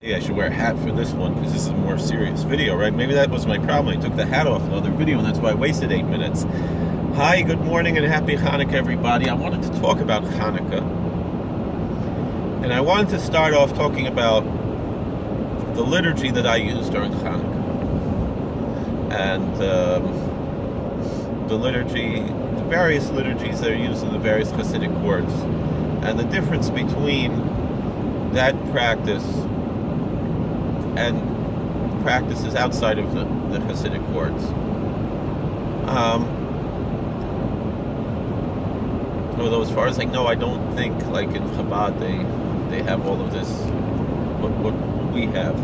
Maybe I should wear a hat for this one because this is a more serious video, right? Maybe that was my problem. I took the hat off in the other video and that's why I wasted 8 minutes. Hi, good morning and happy Hanukkah, everybody. I wanted to talk about Hanukkah. And I wanted to start off talking about the liturgy that I use during Hanukkah. And the liturgy, the various liturgies that are used in the various Hasidic courts. And the difference between that practice and practices outside of the Hasidic courts. Although as far as I know, I don't think like in Chabad they have all of this what we have,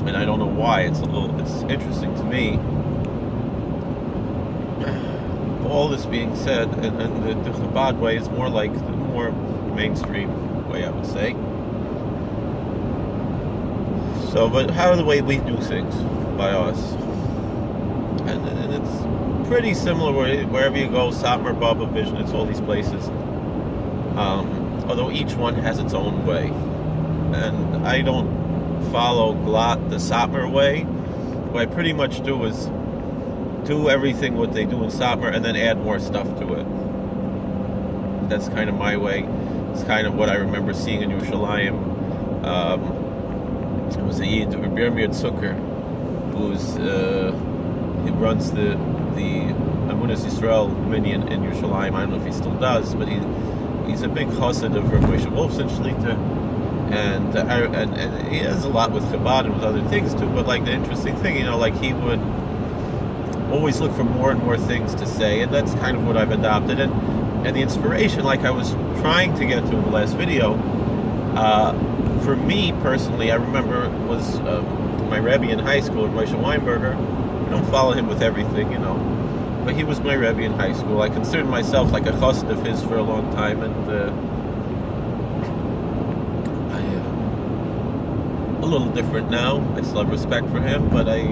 and I don't know why. It's interesting to me. All this being said, and the Chabad way is more like the more mainstream way, I would say. So, but how are the way we do things by us? And it's pretty similar wherever you go, Satmar, Baba, Vision, it's all these places. Although each one has its own way. And I don't follow the Satmar way. What I pretty much do is do everything what they do in Satmar and then add more stuff to it. That's kind of my way. It's kind of what I remember seeing in Yerushalayim. It was a Yid, Rabbi Zucker, he runs the Amunas Yisrael Minyan in Yerushalayim. I don't know if he still does, but he's a big chassid of Rabbi Moshe Wolfson Shlita, and he has a lot with Chabad and with other things too. But like the interesting thing, like he would always look for more and more things to say, and that's kind of what I've adopted. And the inspiration, like I was trying to get to in the last video, for me personally, I remember was my Rebbe in high school, Moshe Weinberger. I don't follow him with everything, but he was my Rebbe in high school. I considered myself like a chassid of his for a long time, and a little different now. I still have respect for him, but I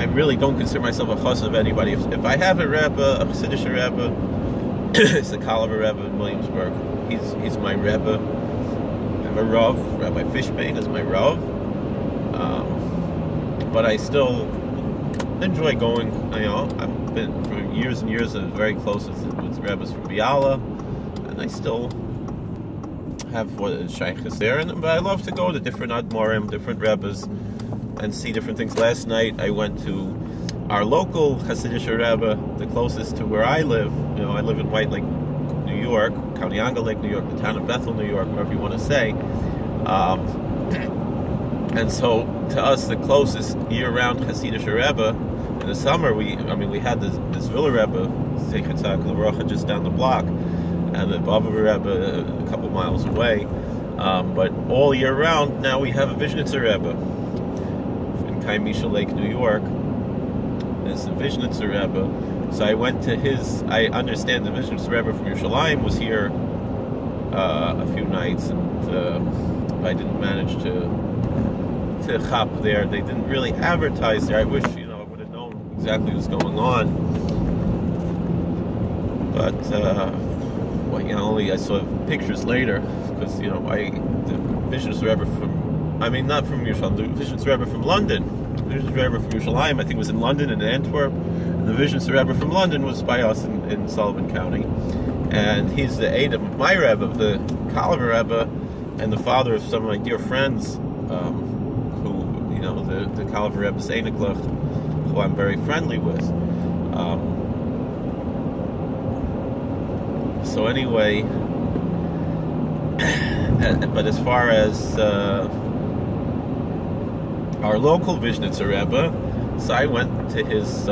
really don't consider myself a chassid of anybody. If I have a Rebbe, a Chassidish Rebbe, it's the Kalaver Rebbe in Williamsburg. He's my Rebbe. I have a Rav, Rabbi Fishbane is my Rav. But I still enjoy going. I've been for years and years. I was very close with Rebbes from Biala, and I still have shaykhs there. But I love to go to different Admorim, different Rebbes, and see different things. Last night I went to our local Hasidic Rebbe, the closest to where I live. I live in White Lake, New York, Kaunianga Lake, New York, the town of Bethel, New York, whatever you want to say. And so, to us, the closest year-round Hasidic Rebbe, in the summer, we had this Villa Rebbe, Zeichatzak L'Bracha, just down the block, and the Bava Rebbe a couple miles away. But all year round, now we have a Vishnitzer Rebbe in Kaimisha Lake, New York. It's the Vishnitzer Rebbe. So I went to I understand the Vishnitzer Rebbe from Yerushalayim was here a few nights, and I didn't manage to chop there. They didn't really advertise there. I wish I would have known exactly what's going on. But only I saw pictures later because the Vishnitzer Rebbe not from Yerushalayim, the Vishnitzer Rebbe from London. The Vishnitzer Rebbe from Yerushalayim, I think, was in London and Antwerp. And the Vishnitzer Rebbe from London was by us in Sullivan County, and he's the aide of my Rebbe, the Kalaver Rebbe, and the father of some of my dear friends. The Kalaver Rebbe Zainiklach, who I'm very friendly with. So anyway, but as far as our local Vishnitzer Rebbe, so I went to his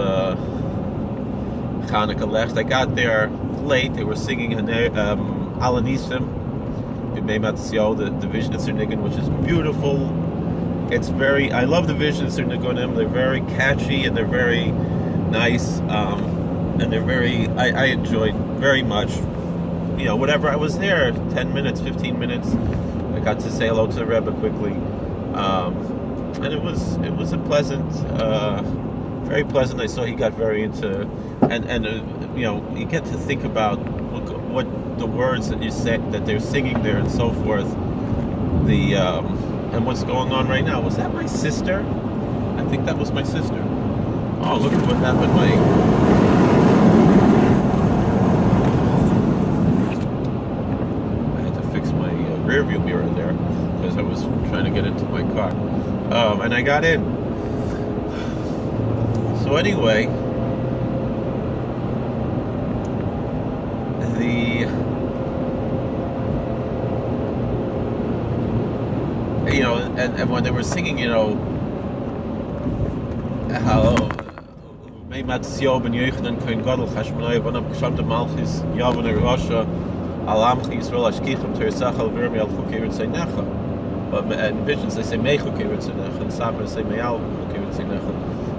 Hanukkah Lech. I got there late. They were singing Alanisim, the Vishnitzer Nigun, which is beautiful. I love the Vishnitzer Nigunim. They're very catchy and they're very nice, and they're I enjoyed very much. Whatever I was there, 10 minutes, 15 minutes, I got to say hello to the Rebbe quickly, and it was a pleasant, very pleasant. I saw he got very into, and you get to think about what the words that you say that they're singing there and so forth. and what's going on right now. Was that my sister? I think that was my sister. Oh, look at what happened. I had to fix my rear view mirror there because I was trying to get into my car. And I got in. So anyway, and when they were singing, how Meimatzio ben Yochanan Kohen Gadol Chashmonai Vanam Kshamta Malchis Yavon Erosha Alamchi Yisrael Ashkichem Teresachal Vermi Al Chukei Ritzanecha. But in visions they say Mei Chukei Ritzanecha, and Sabbath say Meyal Chukei Ritzanecha.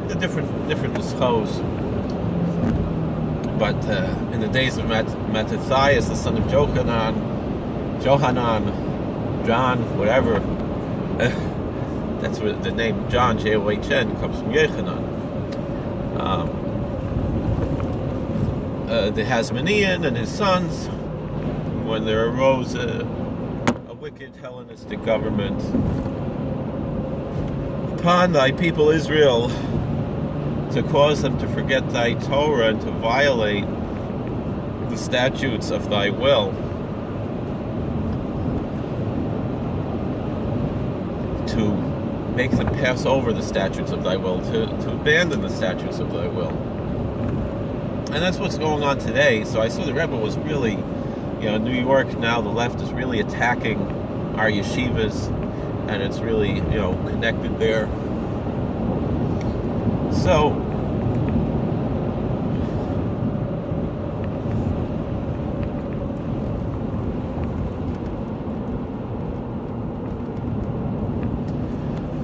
The different nuschos. But in the days of Mattathias, the son of Johanan, John, whatever. That's where the name John, J-O-H-N, comes from Yochanan. The Hasmonean and his sons, when there arose a wicked Hellenistic government upon thy people Israel, to cause them to forget thy Torah and to violate the statutes of thy will, to make them pass over the statutes of thy will, to abandon the statutes of thy will. And that's what's going on today. So I saw the Rebbe was really, in New York now, the left is really attacking our yeshivas, and it's really, connected there. So,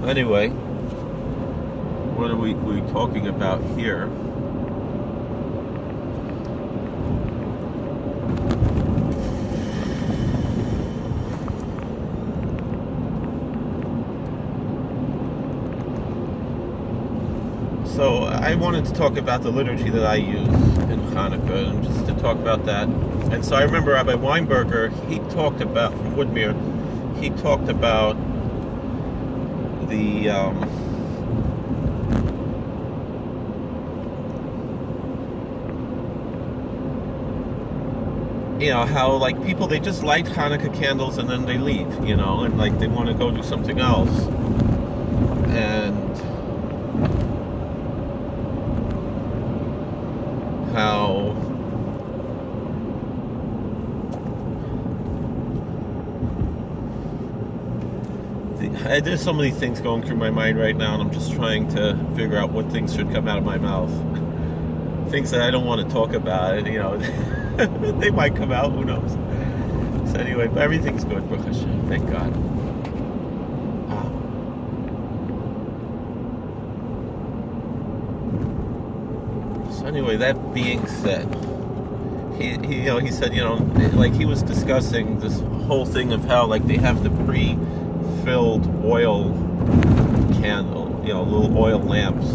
anyway, what are we talking about here? So I wanted to talk about the liturgy that I use in Hanukkah, and just to talk about that. And so I remember Rabbi Weinberger, he talked about, from Woodmere, he talked about the how like people, they just light Hanukkah candles and then they leave, and like they want to go do something else. And how there's so many things going through my mind right now, and I'm just trying to figure out what things should come out of my mouth. Things that I don't want to talk about, they might come out, who knows. So anyway, but everything's good, Baruch Hashem, thank God. So anyway, that being said, he said, like he was discussing this whole thing of how like they have the pre-filled oil candle, little oil lamps,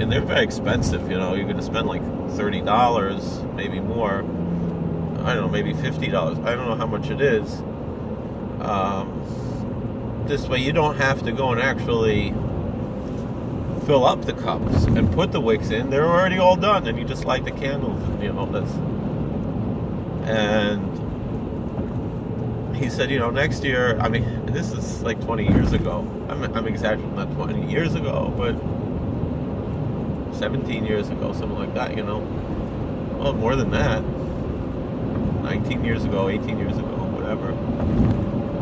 and they're very expensive. You're going to spend like $30, maybe more. I don't know, maybe $50. I don't know how much it is. This way, you don't have to go and actually fill up the cups and put the wicks in. They're already all done, and you just light the candles. And he said, next year, I mean, this is like 20 years ago. I'm exaggerating, not 20 years ago, but 17 years ago, something like that, Well, more than that. 19 years ago, 18 years ago, whatever.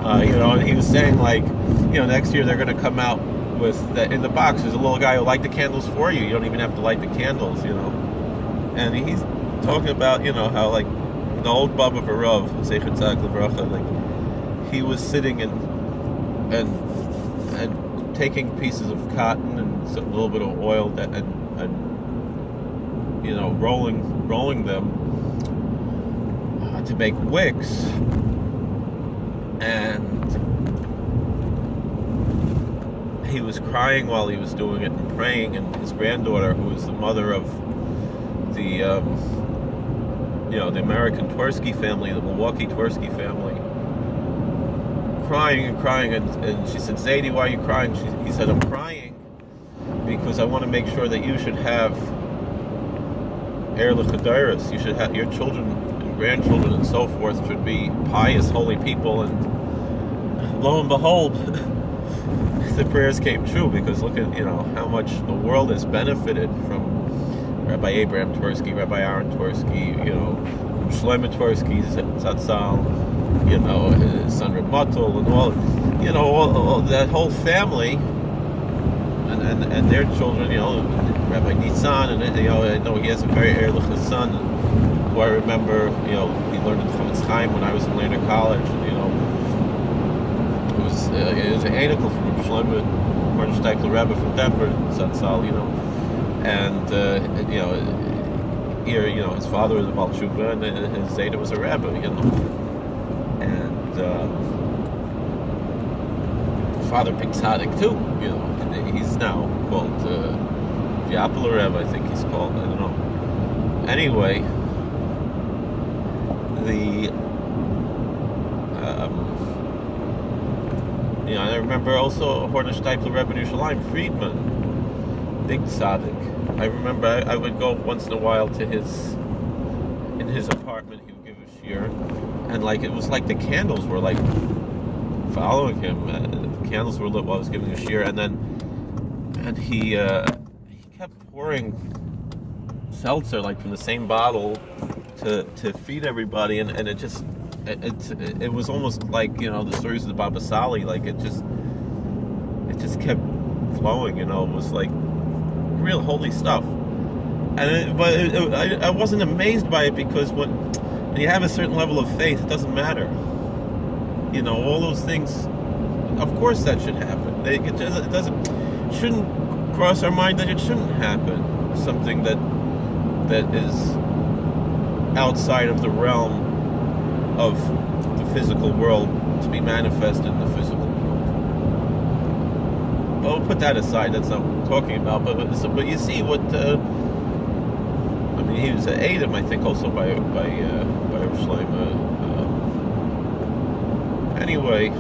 And he was saying, like, next year they're going to come out with, in the box, there's a little guy who'll light the candles for you. You don't even have to light the candles, And he's talking about, how, like, the old Baba of Arav, Zeichet Tzaddik Livracha, like, he was sitting and taking pieces of cotton and a little bit of oil and rolling them to make wicks, and he was crying while he was doing it and praying, and his granddaughter, who was the mother of the the American Twersky family, the Milwaukee Twersky family, crying and crying, and she said, Zadie, why are you crying? He said, I'm crying because I want to make sure that you should have you should have your children and grandchildren and so forth should be pious, holy people. And lo and behold, the prayers came true, because look at how much the world has benefited from Rabbi Abraham Twersky, Rabbi Aaron Twersky, Shlomo Twersky, Zatzal, his son Reb Mottel, and all that whole family, and their children, Rabbi Nitzan, and I know he has a very ehrlich son, who I remember, he learned it from his time when I was in Lander College, and, it was an anical from Shlomo Kornsteikler Rebbe from Denver, Zatzal, and here, his father was a Baal Tshuva, and his Zeta was a Rebbe, and his father, big tzaddik too, and he's now called Yapel Rebbe, I think he's called, I don't know. Anyway, I remember also Horner Steipler Rebbe in Yerushalayim, Friedman, big tzaddik. I remember I would go once in a while to in his apartment. He would give a shiur, and it was like the candles were following him. The candles were lit while I was giving a shiur, and he kept pouring seltzer from the same bottle to feed everybody, and it was almost like the stories of the Baba Sali, it just kept flowing. It was like real holy stuff, I wasn't amazed by it, because when you have a certain level of faith, it doesn't matter. All those things, of course that should happen. It shouldn't cross our mind that it shouldn't happen. Something that is outside of the realm of the physical world to be manifested in the physical world. But we'll put that aside. That's not what we're talking about. But you see what he was an Adam, I think, also by Shlomo. Anyway,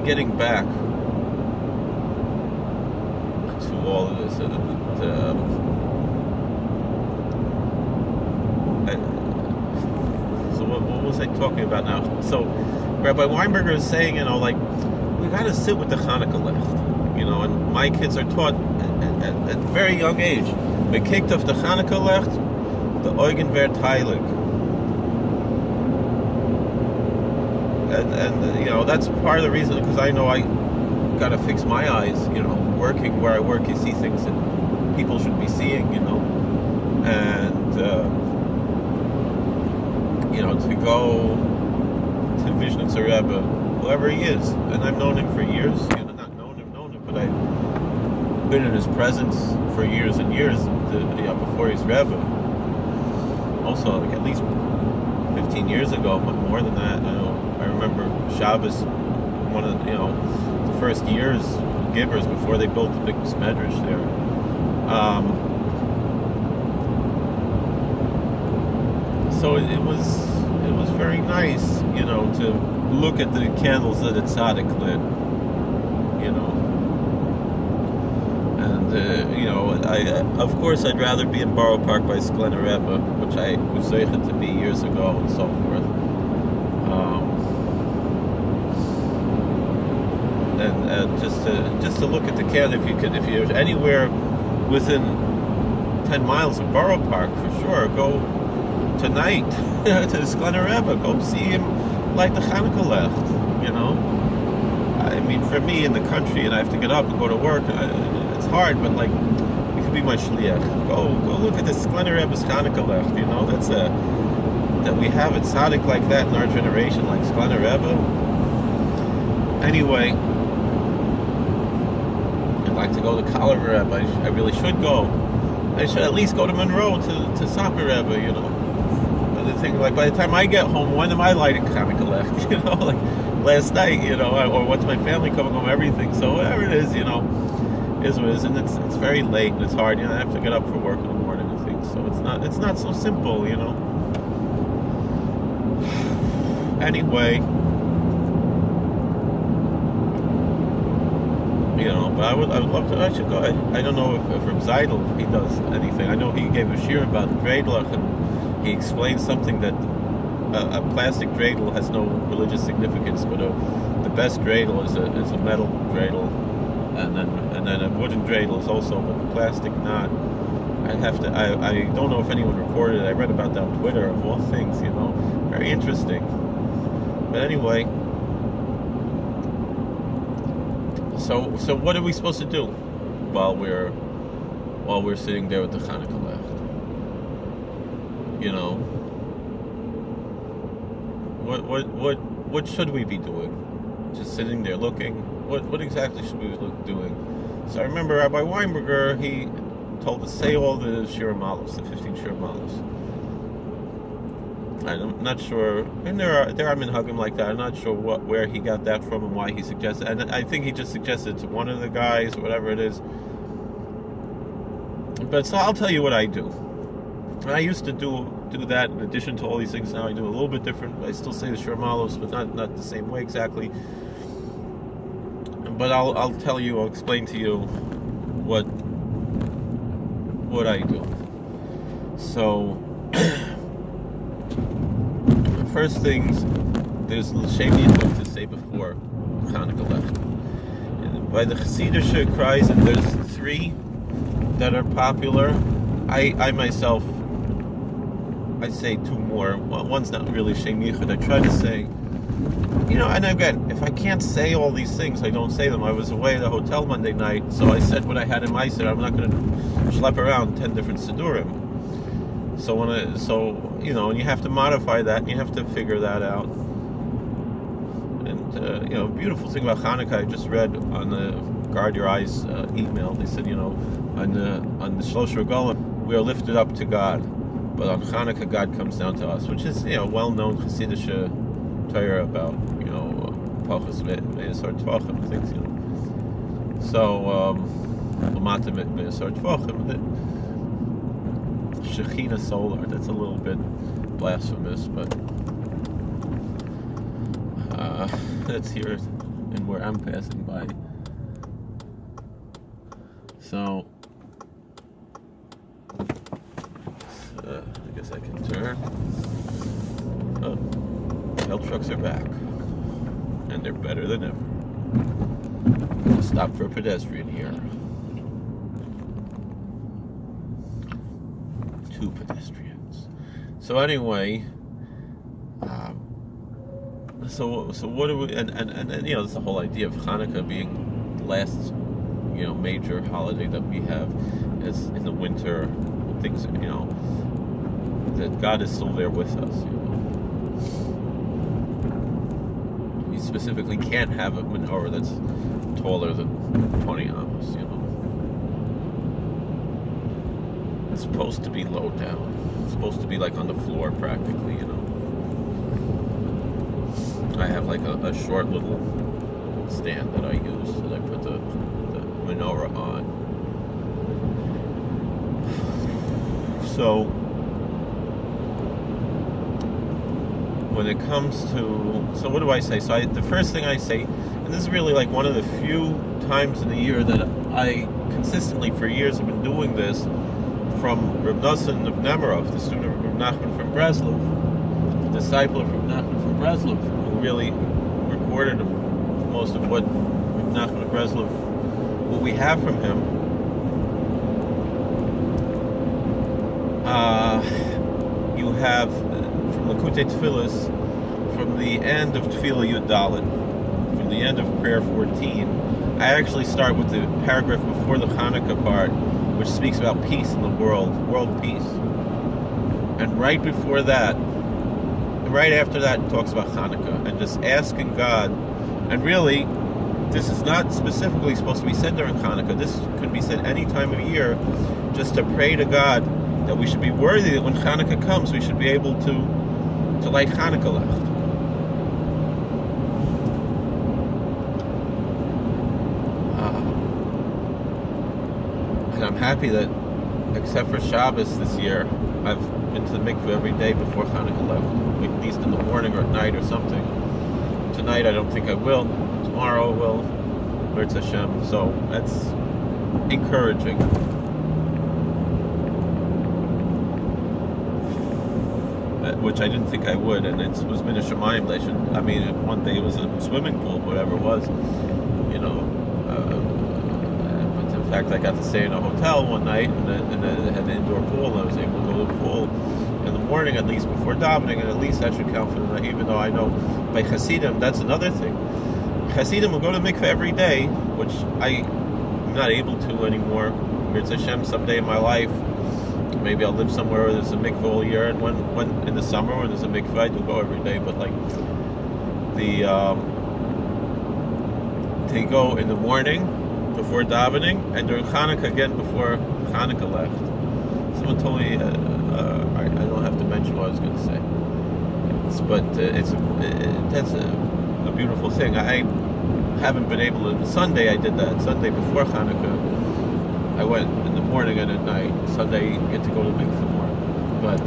getting back to all of this, so what was I talking about now? So Rabbi Weinberger is saying, we got to sit with the Hanukkah left, and my kids are taught at a very young age, we kicked off the Hanukkah left, the Eugen wird heilig. And that's part of the reason, because I know I got to fix my eyes, working where I work, you see things that people should be seeing, and to go to Vishnitzer Rebbe, whoever he is, and I've known him for years, not known him, but I've been in his presence for years and years, before he's Rebbe. Also, at least 15 years ago, but more than that, I remember Shabbos, one of the first years, Gibbers, before they built the big medrash there. So it was very nice, to look at the candles that a tzaddik lit, and of course I'd rather be in Borough Park by Sklener Rebbe, which I was zeichet to be years ago, and so forth. And just to look at the candle, if you're anywhere within 10 miles of Borough Park, for sure, go tonight to Sklener Rebbe, go see him light the Hanukkah left, I mean, for me in the country, and I have to get up and go to work, it's hard, but you could be my shliach. Go look at the Sklener Rebbe's Hanukkah left, that's that we have a tzaddik like that in our generation, like Sklener Rebbe. Anyway, I'd like to go to Kalaver Rebbe. I really should go. I should at least go to Monroe to Sapir Rebbe, But the thing, by the time I get home, when am I lighting Hanukkah left? Last night, or what's my family coming home, everything. So whatever it is, is what it is, and it's very late and it's hard. I have to get up for work in the morning and things. So it's not so simple, anyway, but I would love to. I should go. I don't know if from Zeidel he does anything. I know he gave a shir about dreidel, and he explained something that a plastic dreidel has no religious significance, but the best dreidel is a metal dreidel, and then a wooden dreidel is also, but plastic not. I don't know if anyone recorded it. I read about that on Twitter, of all things, very interesting. But anyway, so what are we supposed to do while we're sitting there with the Hanukkah left? What should we be doing? Just sitting there looking? What exactly should we be doing? So I remember Rabbi Weinberger, he told us say all the Shir Malos, the 15 Shir Malos. I'm not sure, and there are minhagim like that. I'm not sure where he got that from and why he suggested. And I think he just suggested to one of the guys, or whatever it is. But so I'll tell you what I do. I used to do that in addition to all these things. Now I do a little bit different. I still say the Shir Malos, but not the same way exactly. But I'll tell you. I'll explain to you what I do. So. First things, there's Shem Yichud to say before Hanukkah left. And by the Chassidish cries, and there's 3 that are popular. I myself, I say 2 more. One's not really Shem Yichud. I try to say, and again, if I can't say all these things, I don't say them. I was away at the hotel Monday night, so I said what I had in my siddur. I'm not going to schlep around 10 different siddurim. So and you have to modify that, and you have to figure that out. And beautiful thing about Hanukkah, I just read on the Guard Your Eyes email. They said, on the Shlosh Regalim, we are lifted up to God, but on Hanukkah, God comes down to us, which is well-known Chassidish Torah about Pachas Me'asar Tvachim things. So Lamata Me'asar Tvachim. Shechina solar, that's a little bit blasphemous, but that's here and where I'm passing by. So I guess I can turn. Oh, hell trucks are back, and they're better than ever. I'll stop for a pedestrian here. 2 pedestrians. So anyway, so what do we? And it's the whole idea of Hanukkah being the last major holiday that we have is in the winter. Things that God is still there with us. We specifically can't have a menorah that's taller than 20 amos. It's supposed to be low down. It's supposed to be like on the floor practically, I have like a short little stand that I use that I put the menorah on. So when it comes to, so what do I say? So the first thing I say, and this is really like one of the few times in the year that I consistently for years have been doing this, from Reb Nosson of Nemirov, the student of Reb Nachman from Breslov, the disciple of Reb Nachman from Breslov, who really recorded most of what Reb Nachman of Breslov, what we have from him. You have from Likutei Tfilis, from the end of Tefillah Yud Dalet, from the end of prayer 14. I actually start with the paragraph before the Hanukkah part, which speaks about peace in the world peace. And right before that, right after that, it talks about Hanukkah, and just asking God, and really, this is not specifically supposed to be said during Hanukkah, this could be said any time of year, just to pray to God that we should be worthy that when Hanukkah comes, we should be able to light Hanukkah left. And I'm happy that, except for Shabbos this year, I've been to the mikveh every day before Hanukkah left, at least in the morning or at night or something. Tonight I don't think I will. Tomorrow I will. Mirz Hashem. So that's encouraging. Which I didn't think I would, and it was Min Hashamayim. I mean, one day it was a swimming pool, whatever it was, you know. But in fact, I got to stay in a hotel one night, and it had an indoor pool, and I was able to go to the pool in the morning, at least before davening, and at least that should count for the night, even though I know by Hasidim, that's another thing. Hasidim will go to mikveh every day, which I'm not able to anymore. Mirz Hashem, someday in my life, maybe I'll live somewhere where there's a mikveh all year, and when in the summer when there's a mikveh, I do go every day. But like they go in the morning before davening, and during Hanukkah again before Hanukkah left. Someone told me, I don't have to mention what I was going to say, that's a beautiful thing. I haven't been able to. Sunday I did that. Sunday before Hanukkah, I went in the morning and at night. Sunday, you get to go to mikveh more. But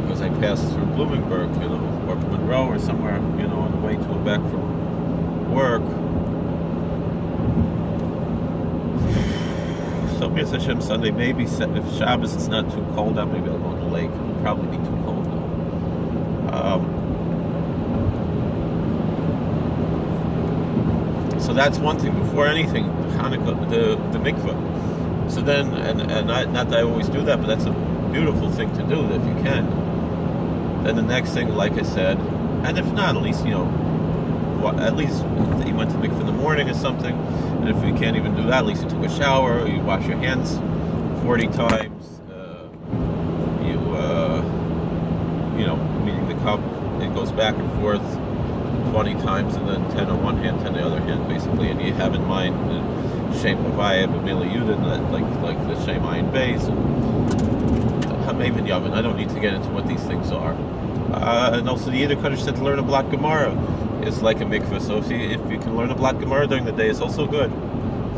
because I passed through Bloomingburg, you know, or Monroe or somewhere, you know, on the way to and back from work. So Mirz Hashem Sunday, maybe if Shabbos it's not too cold out, maybe I'll go to the lake. It'll probably be too cold though. So that's one thing. Before anything, Hanukkah, the mikveh. So then, and not that I always do that, but that's a beautiful thing to do if you can. Then the next thing, like I said, and if not, at least at least you went to mikveh in the morning or something. And if you can't even do that, at least you took a shower, or you wash your hands 40 times. Meaning the cup, it goes back and forth 20 times, and then 10 on one hand, 10 on the other hand, basically, and you have in mind the Shem Havaya, B'Mila Yudin, like the Shem Ayin Beis, and Hamaven Yavin. I don't need to get into what these things are. And also the Yiddish Kaddish said to learn a Blat Gemara is like a mikveh, so if you can learn a Blat Gemara during the day, it's also good.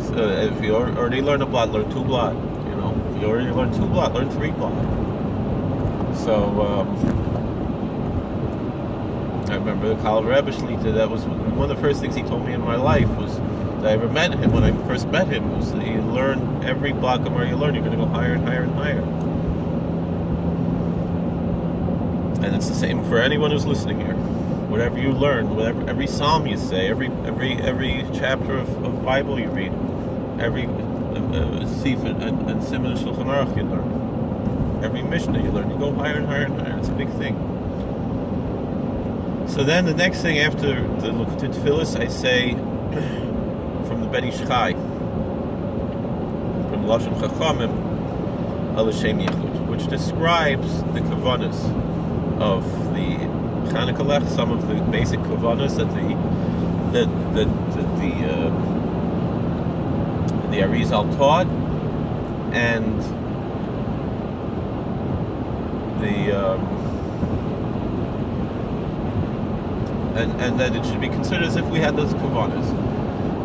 So if you already learn a Blat, learn 2 Blat, you know. If you already learn 2 Blat, learn 3 Blat. So, I remember the Kal Rebbe Shlita, that was one of the first things he told me in my life was that I ever met him, when I first met him, was that you learn every block of where you learn, you're going to go higher and higher and higher. And it's the same for anyone who's listening here. Whatever you learn, every psalm you say, every chapter of Bible you read, every Sif and Siman Shulchan Aruch you learn, every Mishnah you learn, you go higher and higher and higher. It's a big thing. So then the next thing after the Lukatit Tfilis, I say from the Ben Ish Chai, from Lashon Chachamim, Al Shem Yichud, which describes the kavanas of the Hanukkah Lech, some of the basic kavanas that the Arizal taught, and and that it should be considered as if we had those kavanas.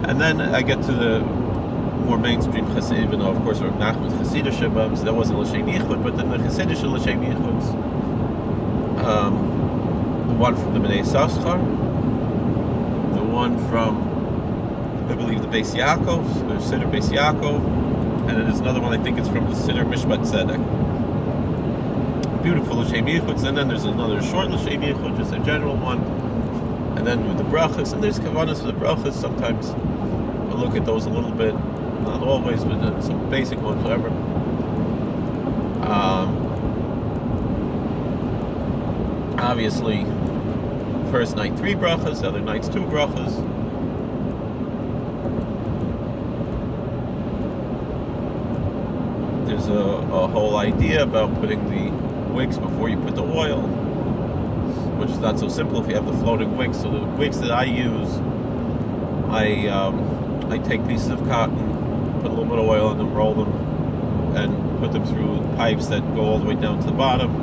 And then I get to the more mainstream chassid, even though of course Rav Nachman's chassidish, so that wasn't l'shem yichud, but then the chassidish l'shem yichuds, the one from the Bnei Saschar, the one from, I believe, the Beis Yaakov, the Siddur Beis Yaakov, and then there's another one, I think it's from the Siddur Mishpat Tzedek. Beautiful l'shem yichuds, and then there's another short l'shem yichud, just a general one. And then with the brachas, and there's kavanas for the brachas. Sometimes I look at those a little bit, not always, but some basic ones, whatever. Obviously, first night 3 brachas, the other nights 2 brachas. There's a whole idea about putting the wicks before you put the oil, which is not so simple if you have the floating wicks. So the wicks that I use, I take pieces of cotton, put a little bit of oil in them, roll them, and put them through pipes that go all the way down to the bottom,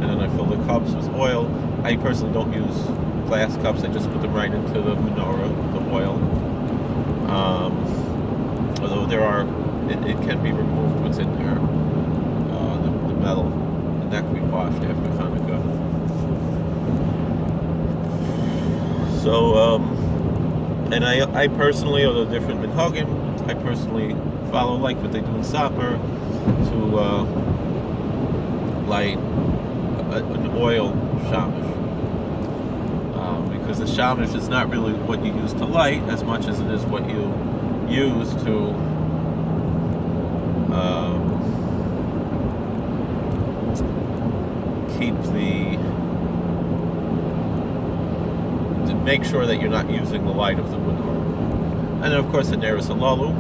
and then I fill the cups with oil. I personally don't use glass cups, I just put them right into the menorah, the oil. although it can be removed what's in there, the metal, and that can be washed after Hanukkah. So, and I personally, although different minhagim, I personally follow like what they do in Sapper, to light an oil shamash. Because the shamash is not really what you use to light as much as it is what you use to to make sure that you're not using the light of the menorah. And then of course the neris halalu.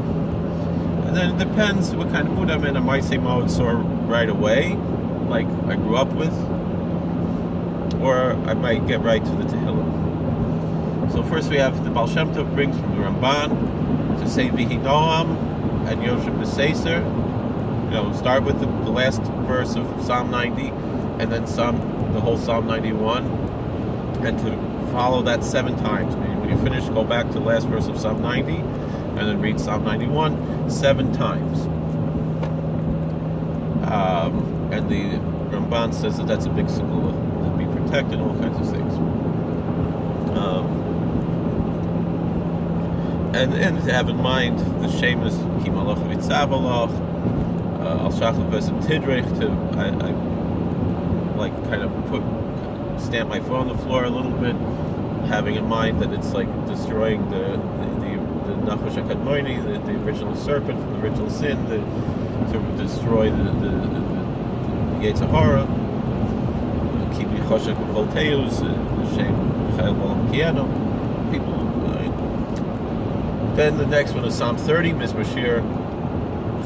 And then it depends what kind of mood I'm in. I might say Ma'od Sor right away, like I grew up with, or I might get right to the Tehillim. So first we have the Baal Shem Tov brings from the Ramban to say Vihi Noam and Yoshem B'Seiser. Start with the last verse of Psalm 90, and then the whole Psalm 91, and to follow that 7 times. When you finish, go back to the last verse of Psalm 90, and then read Psalm 91 7 times. And the Ramban says that that's a big segula, to be protected, all kinds of things. And to have in mind the Shemus Ki Malach Vitzavalach, Al Shachar Vesem Tidrech, I like kind of stamp my foot on the floor a little bit, having in mind that it's like destroying the Nachash HaKadmoni, the original serpent from the original sin, to destroy the Yetzer Hara, Kibi Choshek Volteus, Shem Chayil Balam Kieno, people. Then the next one is Psalm 30, Mizmor Shir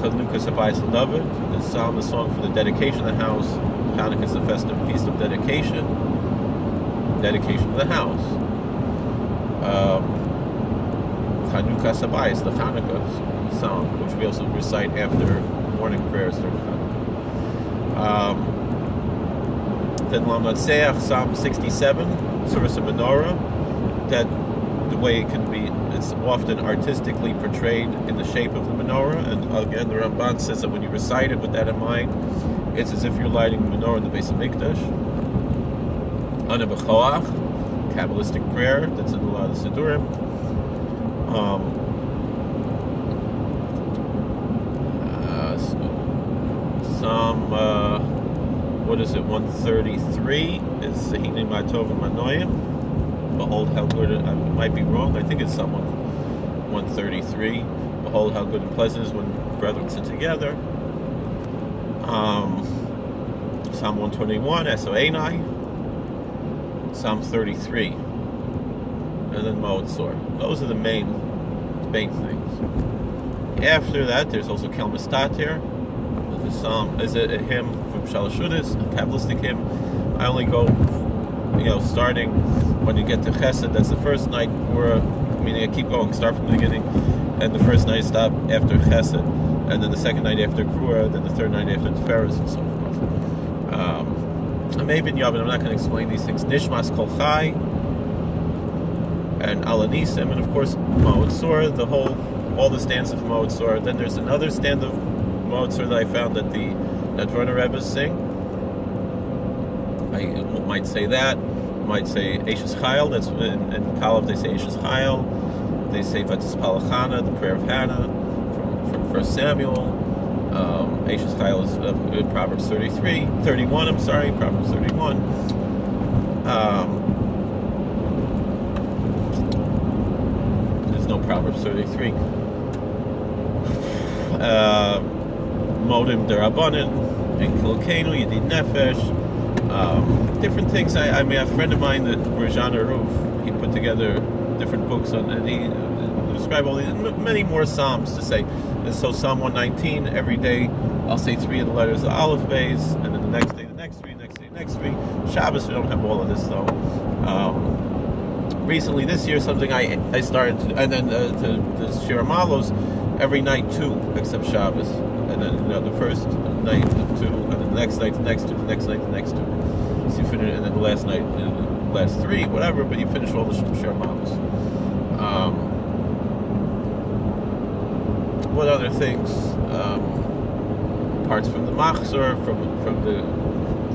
Chanukah Sabayis David. The psalm, the song for the dedication of the house. Hanukkah is the festive feast of dedication of the house. Chanukah Sabayis, the Hanukkah psalm, which we also recite after morning prayers during Hanukkah. Then Lam Natseach, Psalm 67, Surah Menorah, that the way it can be, it's often artistically portrayed in the shape of the menorah, and again the Ramban says that when you recite it with that in mind, it's as if you're lighting the menorah in the Beis HaMikdash. Ana B'choach, Kabbalistic prayer, that's in a lot of the Siddurim. Psalm 133 is Zehini Ma'tov Manoyim. Behold how good, I might be wrong, I think it's Psalm 133. Behold how good and pleasant is when brethren sit together. Psalm 121, Eso Einai. Psalm 33. And then Ma'od Sor. Those are the main things. After that, there's also Kel Mistatir. The psalm is a hymn from Shalashudis, a Kabbalistic hymn. I only go, starting when you get to Chesed, that's the first night, meaning I keep going, start from the beginning, and the first night stop after Chesed, and then the second night after Krura, then the third night after Tiferes, and so forth. Maybe in Yavin, I'm not going to explain these things. Nishmas Kol Chai, and Alanisim, and of course Ma'od Sor, all the stands of Ma'od Sor. Then there's another stand of Ma'od Sor that I found that the Nadrona Rebbes sing. I might say that. Might say Eishes Chayil. That's in Kalev they say Eishes Chayil. They say Vatis Palachana, the prayer of Hannah from 1 Samuel. Eishes Chayil is Proverbs 31. I'm sorry, Proverbs 31. There's no Proverbs 33. Modim Derabanan, and Kilokenu, Yedid Nefesh. Different things. I mean, a friend of mine, that Rajan Aruf, he put together different books on, and he described all these, many more psalms to say. And so Psalm 119, every day I'll say 3 of the letters of Aleph Beis, and then the next day the next 3, next day the next 3. Shabbos we don't have all of this though. Recently this year something I started to, and then the Shir Malos every night 2 except Shabbos, and then the first night 2, and then the next night the next 2, the next night the next 2. So you finish, and then the last night, the last 3, whatever. But you finish all the Shir Malos. what other things? Parts from the Machzor, from the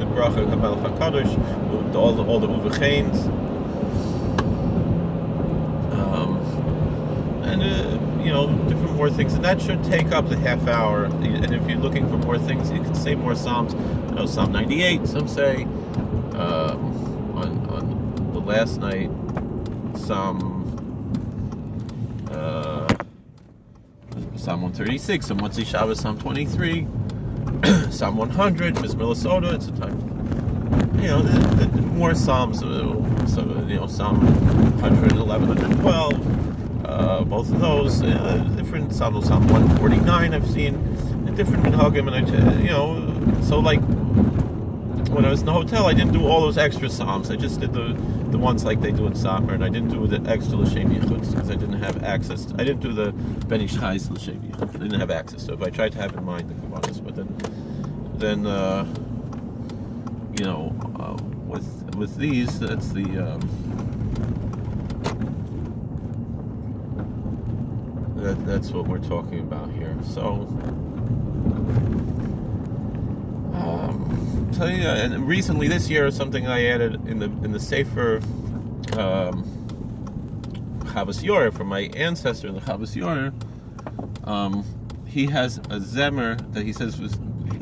Bracha Hamelech Hakadosh, all the Uvechains, and different more things, and that should take up the half hour. And if you're looking for more things, you can say more psalms. Psalm 98. Some say on the last night, Psalm 136, and Motzei Shabbos, Psalm 23, Psalm 100, Mizmor Soda. It's a time, the more psalms. Psalm 111, 112. Both of those different psalms. Psalm 149 I've seen, and different minhagim, and so like when I was in the hotel, I didn't do all those extra psalms. I just did the ones like they do in summer, and I didn't do the extra l'shem yichud because I didn't have access. I didn't do the Ben Ish Chai's l'shem yichud. I didn't have access to it. But I tried to have in mind the kavanas. But then with these, that's the that's what we're talking about here. So. And recently this year, something I added in the Sefer Chavas Yorer from my ancestor in the Chavas Yorer. He has a zemer that he says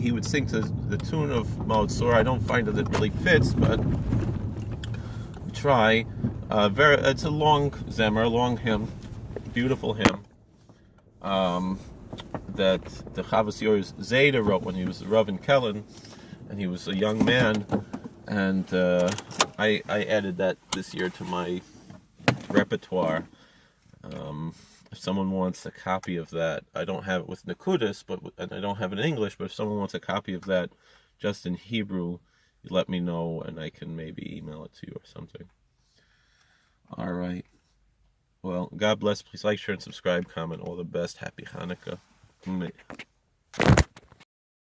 he would sing to the tune of Maot Tzor. I don't find that it really fits, but try. It's a long zemer, a long hymn, beautiful hymn. That the Chavas Yorer's Zayda wrote when he was the Rav in Kellen, and he was a young man, and I added that this year to my repertoire. If someone wants a copy of that, I don't have it with Nakudas, and I don't have it in English, but if someone wants a copy of that just in Hebrew, you let me know, and I can maybe email it to you or something. All right. Well, God bless. Please like, share, and subscribe, comment. All the best. Happy Hanukkah.